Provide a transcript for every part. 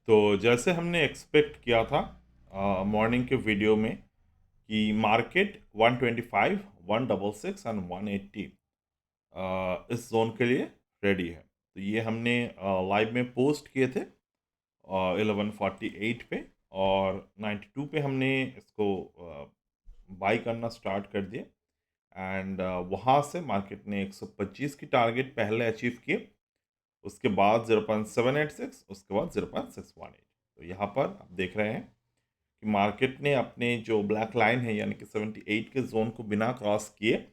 तो जैसे हमने एक्सपेक्ट किया था मॉर्निंग के वीडियो में कि मार्केट 125, 166 एंड 180 इस जोन के लिए रेडी है। तो ये हमने लाइव में पोस्ट किए थे 11:48 पे, और 92 पे हमने इसको बाई करना स्टार्ट कर दिए। एंड वहाँ से मार्केट ने 125 की टारगेट पहले अचीव किए, उसके बाद 0.786, उसके बाद 0.618। तो यहाँ पर आप देख रहे हैं कि मार्केट ने अपने जो ब्लैक लाइन है यानी कि 78 के जोन को बिना क्रॉस किए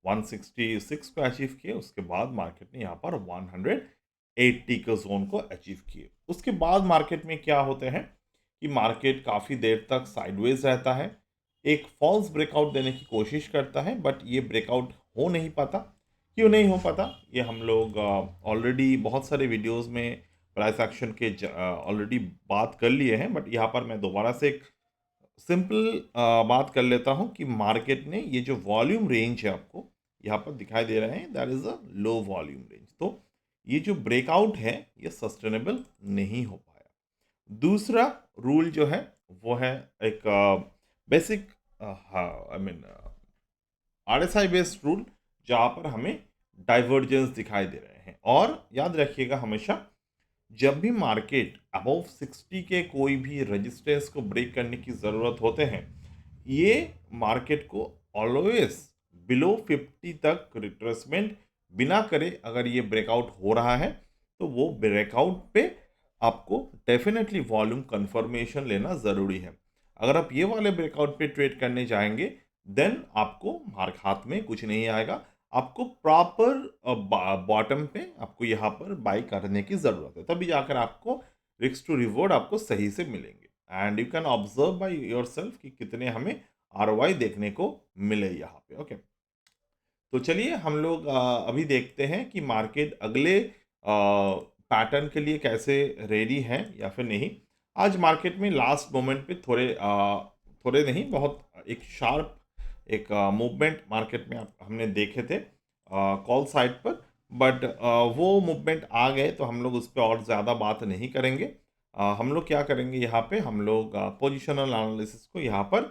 166 को अचीव किए। उसके बाद मार्केट ने यहाँ पर 180 के जोन को अचीव किए। उसके बाद मार्केट में क्या होते हैं कि मार्केट काफ़ी देर तक साइडवेज रहता है, एक फॉल्स ब्रेकआउट देने की कोशिश करता है, बट ये ब्रेकआउट हो नहीं पाता। क्यों नहीं हो पाता, ये हम लोग ऑलरेडी बहुत सारे वीडियोस में प्राइस एक्शन के ऑलरेडी बात कर लिए हैं, बट यहाँ पर मैं दोबारा से एक सिंपल बात कर लेता हूँ कि मार्केट ने ये जो वॉल्यूम रेंज है आपको यहाँ पर दिखाई दे रहे हैं, that is a low volume range. तो ये जो ब्रेकआउट है ये सस्टेनेबल नहीं हो पाया। दूसरा रूल जो है वो है एक basic I mean RSI based rule, जहाँ पर हमें डाइवर्जेंस दिखाई दे रहे हैं। और याद रखिएगा हमेशा, जब भी मार्केट अबव 60 के कोई भी रेजिस्टेंस को ब्रेक करने की ज़रूरत होते हैं, ये मार्केट को ऑलवेज बिलो 50 तक रिट्रेसमेंट बिना करे अगर ये ब्रेकआउट हो रहा है, तो वो ब्रेकआउट पे आपको डेफिनेटली वॉल्यूम कंफर्मेशन लेना ज़रूरी है। अगर आप ये वाले ब्रेकआउट पे ट्रेड करने जाएंगे, देन आपको मार्क हाथ में कुछ नहीं आएगा। आपको प्रॉपर बॉटम पे आपको यहाँ पर बाई करने की ज़रूरत है, तभी जाकर आपको रिस्क टू रिवॉर्ड आपको सही से मिलेंगे। And you can observe by your self कि कितने हमें आरओआई देखने को मिले यहाँ पे। ओके, तो चलिए हम लोग अभी देखते हैं कि मार्केट अगले पैटर्न के लिए कैसे रेडी है या फिर नहीं। आज मार्केट में लास्ट मोमेंट पे थोड़े नहीं, बहुत एक शार्प एक मूवमेंट मार्केट में हमने देखे थे कॉल साइड पर, बट वो मूवमेंट आ गए तो हम लोग उस पर और ज़्यादा बात नहीं करेंगे। हम लोग क्या करेंगे, यहाँ पे हम लोग पोजिशनल एनालिसिस को यहाँ पर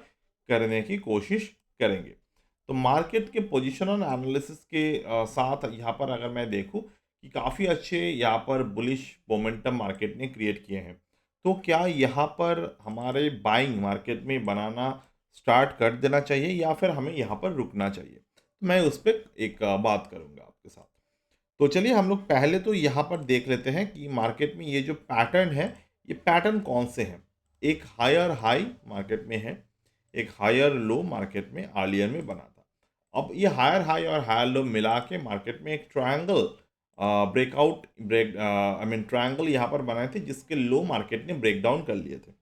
करने की कोशिश करेंगे। तो मार्केट के पोजिशनल एनालिसिस के साथ यहाँ पर अगर मैं देखूँ कि काफ़ी अच्छे यहाँ पर बुलिश मोमेंटम मार्केट ने क्रिएट किए हैं, तो क्या यहाँ पर हमारे बाइंग मार्केट में बनाना स्टार्ट कर देना चाहिए या फिर हमें यहाँ पर रुकना चाहिए? तो मैं उस पर एक बात करूँगा आपके साथ। तो चलिए हम लोग पहले तो यहाँ पर देख लेते हैं कि मार्केट में ये जो पैटर्न है, ये पैटर्न कौन से हैं। एक हायर हाई मार्केट में है, एक हायर लो मार्केट में आलियर में बना था। अब ये हायर हाई और हायर लो मिला के मार्केट में एक triangle breakout break I mean triangle यहाँ पर बनाए थे, जिसके लो मार्केट ने ब्रेक डाउन कर लिए थे।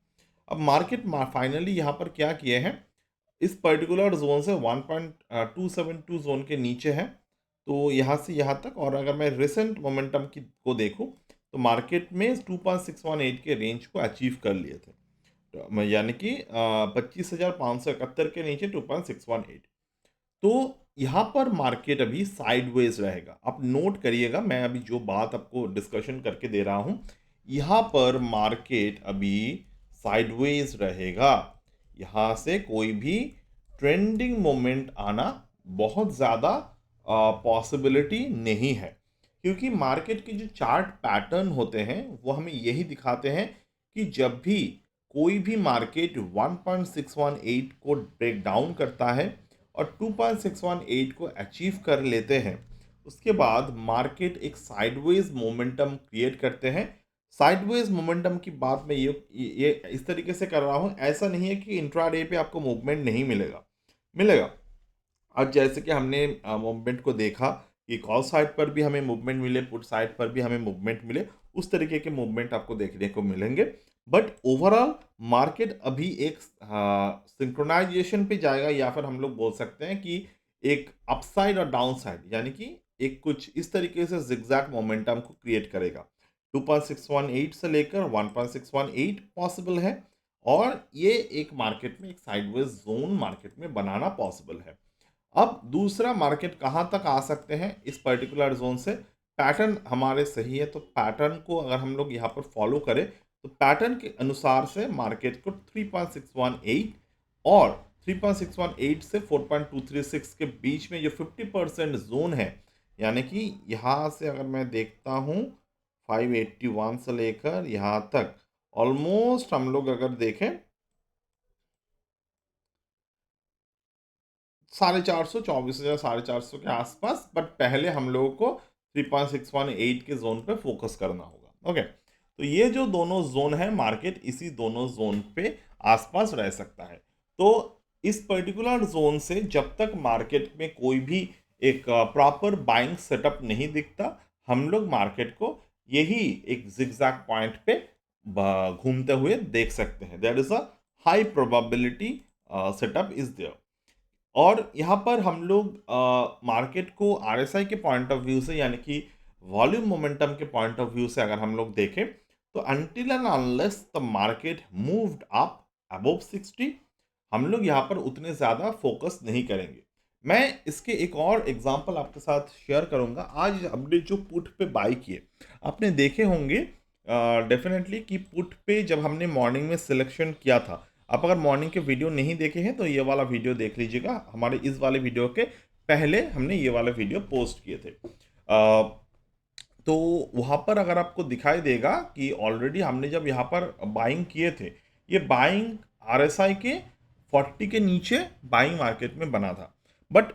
अब मार्केट फाइनली यहाँ पर क्या किए हैं, इस पर्टिकुलर जोन से 1.272 जोन के नीचे है, तो यहाँ से यहाँ तक। और अगर मैं रिसेंट मोमेंटम की को देखूँ तो मार्केट में 2.618 के रेंज को अचीव कर लिए थे, तो यानी कि 25,571 के नीचे 2.618। तो यहाँ पर मार्केट अभी साइडवेज रहेगा। आप नोट करिएगा, मैं अभी जो बात आपको डिस्कशन करके दे रहा हूँ, यहाँ पर मार्केट अभी साइडवेज रहेगा। यहाँ से कोई भी ट्रेंडिंग मोमेंट आना बहुत ज़्यादा पॉसिबिलिटी नहीं है, क्योंकि मार्केट के जो चार्ट पैटर्न होते हैं वो हमें यही दिखाते हैं कि जब भी कोई भी मार्केट 1.618 को ब्रेक डाउन करता है और 2.618 को अचीव कर लेते हैं, उसके बाद मार्केट एक साइडवेज मोमेंटम क्रिएट करते हैं। साइडवेज मोमेंटम की बात मैं ये इस तरीके से कर रहा हूँ, ऐसा नहीं है कि इंट्राडे पे आपको मूवमेंट नहीं मिलेगा, मिलेगा। आज जैसे कि हमने मूवमेंट को देखा कि कॉल साइड पर भी हमें मूवमेंट मिले, पुट साइड पर भी हमें मूवमेंट मिले, उस तरीके के मूवमेंट आपको देखने को मिलेंगे। बट ओवरऑल मार्केट अभी एक सिंक्रोनाइजेशन पे जाएगा, या फिर हम लोग बोल सकते हैं कि एक अपसाइड और डाउन साइड, यानी कि एक कुछ इस तरीके से जिगजैग मोमेंटम को क्रिएट करेगा। 2.618 से लेकर 1.618 पॉसिबल है, और ये एक मार्केट में एक साइडवेज जोन मार्केट में बनाना पॉसिबल है। अब दूसरा मार्केट कहाँ तक आ सकते हैं इस पर्टिकुलर जोन से, पैटर्न हमारे सही है, तो पैटर्न को अगर हम लोग यहाँ पर फॉलो करें तो पैटर्न के अनुसार से मार्केट को 3.618 और 3.618 से 4.236 के बीच में जो 50% जोन है, यानी कि यहाँ से अगर मैं देखता हूँ 581 से लेकर यहाँ तक ऑलमोस्ट हम लोग अगर देखें 450, 24,000, 450 के आसपास, बट पहले हम लोगों को 3.618 के जोन पे फोकस करना होगा। ओके, तो ये जो दोनों जोन है, मार्केट इसी दोनों जोन पे आसपास रह सकता है। तो इस पर्टिकुलर जोन से जब तक मार्केट में कोई भी एक प्रॉपर बाइंग सेटअप नहीं दिखता, हम लोग मार्केट को यही एक जिगजैग पॉइंट पे घूमते हुए देख सकते हैं। There is a high probability setup is there. और यहाँ पर हम लोग मार्केट को आरएसआई के पॉइंट ऑफ व्यू से, यानी कि वॉल्यूम मोमेंटम के पॉइंट ऑफ व्यू से अगर हम लोग देखें, तो until and unless the market moved up above 60, हम लोग यहाँ पर उतने ज़्यादा फोकस नहीं करेंगे। मैं इसके एक और एग्जांपल आपके साथ शेयर करूंगा। आज हमने जो पुट पे बाई किए, आपने देखे होंगे डेफिनेटली कि पुट पे जब हमने मॉर्निंग में सिलेक्शन किया था, आप अगर मॉर्निंग के वीडियो नहीं देखे हैं तो ये वाला वीडियो देख लीजिएगा। हमारे इस वाले वीडियो के पहले हमने ये वाले वीडियो पोस्ट किए थे। तो वहाँ पर अगर आपको दिखाई देगा कि ऑलरेडी हमने जब यहाँ पर बाइंग किए थे, ये बाइंग आरएसआई के 40 के नीचे बाइंग मार्केट में बना था। बट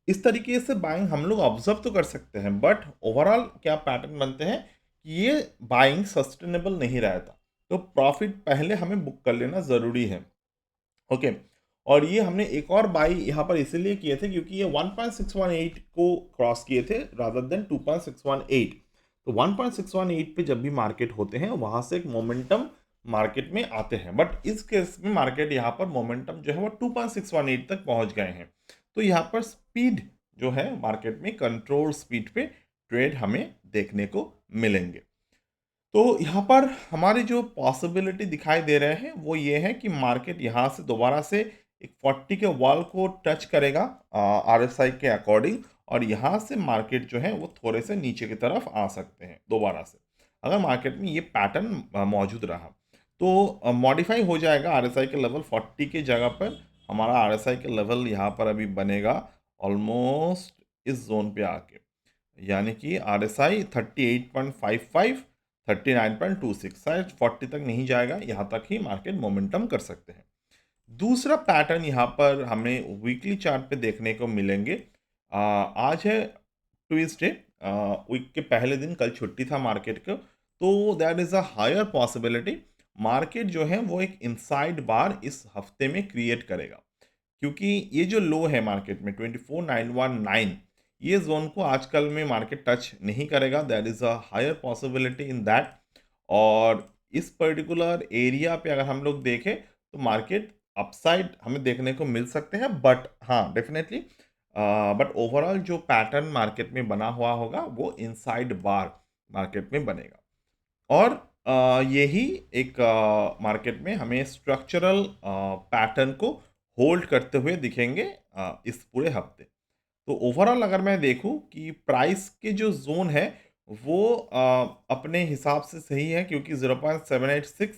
इस तरीके से बाइंग हम लोग ऑब्जर्व तो कर सकते हैं, बट ओवरऑल क्या पैटर्न बनते हैं कि ये बाइंग सस्टेनेबल नहीं रहता। तो प्रॉफिट पहले हमें बुक कर लेना ज़रूरी है। ओके, और ये हमने एक और बाई यहाँ पर इसीलिए किए थे क्योंकि ये 1.618 को क्रॉस किए थे रादर देन 2.618। तो 1.618 पे जब भी मार्केट होते हैं वहाँ से एक मोमेंटम मार्केट में आते हैं, बट इस केस में मार्केट यहाँ पर मोमेंटम जो है वो 2.618 तक पहुँच गए हैं। तो यहाँ पर स्पीड जो है मार्केट में कंट्रोल स्पीड पे ट्रेड हमें देखने को मिलेंगे। तो यहाँ पर हमारी जो पॉसिबिलिटी दिखाई दे रहे हैं वो ये है कि मार्केट यहाँ से दोबारा से एक 40 के वॉल को टच करेगा आरएसआई के अकॉर्डिंग, और यहाँ से मार्केट जो है वो थोड़े से नीचे की तरफ आ सकते हैं दोबारा से, अगर मार्केट में ये पैटर्न मौजूद रहा तो मॉडिफाई हो जाएगा आरएसआई के लेवल 40 के जगह पर। हमारा आरएसआई के लेवल यहाँ पर अभी बनेगा ऑलमोस्ट इस जोन पे आके, यानी कि आर एस आई 38.55, 39.26, शायद 40 तक नहीं जाएगा, यहाँ तक ही मार्केट मोमेंटम कर सकते हैं। दूसरा पैटर्न यहाँ पर हमें वीकली चार्ट पे देखने को मिलेंगे। आज है ट्यूसडे, वीक के पहले दिन, कल छुट्टी था मार्केट को, तो that is a higher possibility market जो है वो एक इनसाइड बार इस हफ्ते में क्रिएट करेगा, क्योंकि ये जो लो है मार्केट में 24,919, ये जोन को आजकल में मार्केट टच नहीं करेगा। That is a higher possibility in that. और इस पर्टिकुलर एरिया पे अगर हम लोग देखें तो मार्केट अपसाइड हमें देखने को मिल सकते हैं, बट हाँ डेफिनेटली, बट ओवरऑल जो पैटर्न मार्केट में बना हुआ होगा वो इनसाइड बार मार्केट में बनेगा। और यही एक मार्केट में हमें स्ट्रक्चरल पैटर्न को होल्ड करते हुए दिखेंगे इस पूरे हफ्ते। तो ओवरऑल अगर मैं देखूं कि प्राइस के जो जोन है वो अपने हिसाब से सही है, क्योंकि 0.786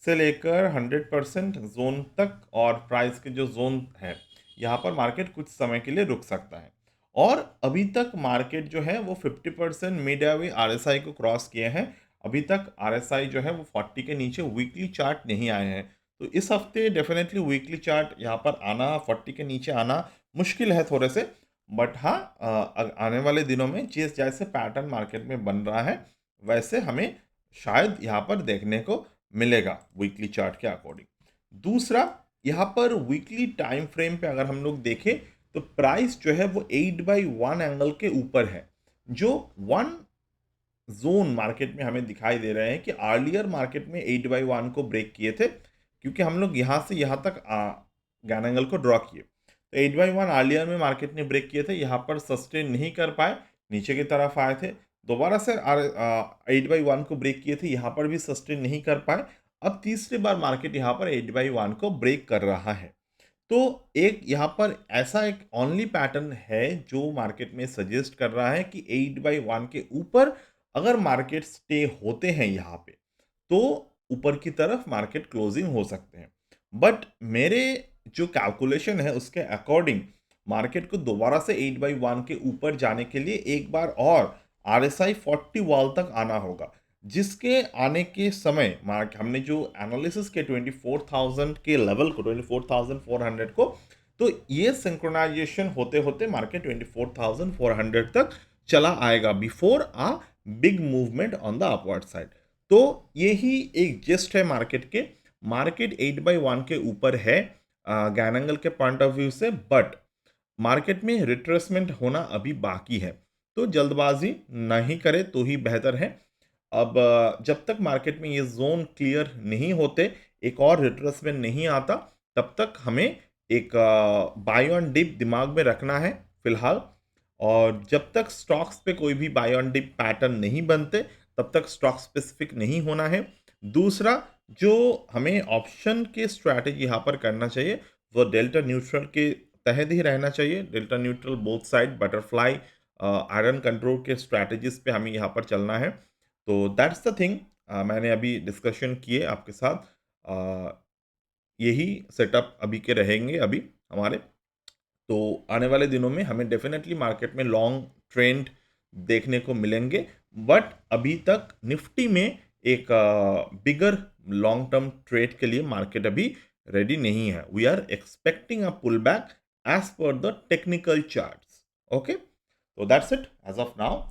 से लेकर 100% जोन तक और प्राइस के जो जोन है यहाँ पर मार्केट कुछ समय के लिए रुक सकता है। और अभी तक मार्केट जो है वो 50% मिड वे आरएसआई को क्रॉस किए हैं। अभी तक आरएसआई जो है वो 40 के नीचे वीकली चार्ट नहीं आए हैं। तो इस हफ्ते डेफिनेटली वीकली चार्ट यहाँ पर आना, 40 के नीचे आना मुश्किल है थोड़े से, बट हाँ आने वाले दिनों में जिस जैसे पैटर्न मार्केट में बन रहा है वैसे हमें शायद यहाँ पर देखने को मिलेगा वीकली चार्ट के अकॉर्डिंग। दूसरा, यहाँ पर वीकली टाइम फ्रेम पे अगर हम लोग देखें तो प्राइस जो है वो 8/1 एंगल के ऊपर है। जो वन जोन मार्केट में हमें दिखाई दे रहे हैं कि अर्लियर मार्केट में 8/1 को ब्रेक किए थे, क्योंकि हम लोग यहाँ से यहाँ तक गैन एंगल को ड्रॉ किए। तो 8/1 अर्लियर में मार्केट ने ब्रेक किए थे, यहाँ पर सस्टेन नहीं कर पाए, नीचे की तरफ आए थे। दोबारा से 8/1 को ब्रेक किए थे, यहाँ पर भी सस्टेन नहीं कर पाए। अब तीसरी बार मार्केट यहाँ पर 8/1 को ब्रेक कर रहा है। तो एक यहाँ पर ऐसा एक ओनली पैटर्न है जो मार्केट में सजेस्ट कर रहा है कि 8/1 के ऊपर अगर मार्केट स्टे होते हैं यहाँ पे, तो ऊपर की तरफ मार्केट क्लोजिंग हो सकते हैं। बट मेरे जो कैलकुलेशन है उसके अकॉर्डिंग मार्केट को दोबारा से 8/1 के ऊपर जाने के लिए एक बार और RSI 40 वॉल तक आना होगा, जिसके आने के समय मार्क हमने जो एनालिसिस के 24,000 के लेवल को 24,400 को, तो ये सिंक्रोनाइजेशन होते होते मार्केट 24,400 तक चला आएगा before a big movement on the upward side. तो यही एक जिस्ट है मार्केट के। मार्केट 8/1 के ऊपर है गैनंगल के पॉइंट ऑफ व्यू से, बट मार्केट में रिट्रेसमेंट होना अभी बाकी है, तो जल्दबाजी नहीं करे तो ही बेहतर है। अब जब तक मार्केट में ये जोन क्लियर नहीं होते, एक और रिट्रेसमेंट नहीं आता, तब तक हमें एक बाय ऑन डिप दिमाग में रखना है फिलहाल। और जब तक स्टॉक्स पे कोई भी बाय ऑन डिप पैटर्न नहीं बनते, तब तक स्टॉक स्पेसिफिक नहीं होना है। दूसरा, जो हमें ऑप्शन के स्ट्रैटेजी यहाँ पर करना चाहिए, वो डेल्टा न्यूट्रल के तहत ही रहना चाहिए। Delta neutral both side butterfly iron control के स्ट्रैटेजीज पे हमें यहाँ पर चलना है। तो दैट्स द थिंग, मैंने अभी डिस्कशन किए आपके साथ। यही सेटअप अभी के रहेंगे अभी हमारे। तो आने वाले दिनों में हमें डेफिनेटली मार्केट में लॉन्ग ट्रेंड देखने को मिलेंगे, बट अभी तक निफ्टी में एक बिगर लॉन्ग टर्म ट्रेड के लिए मार्केट अभी रेडी नहीं है। We are expecting a pull back as per the technical charts. Okay, तो that's it as of now.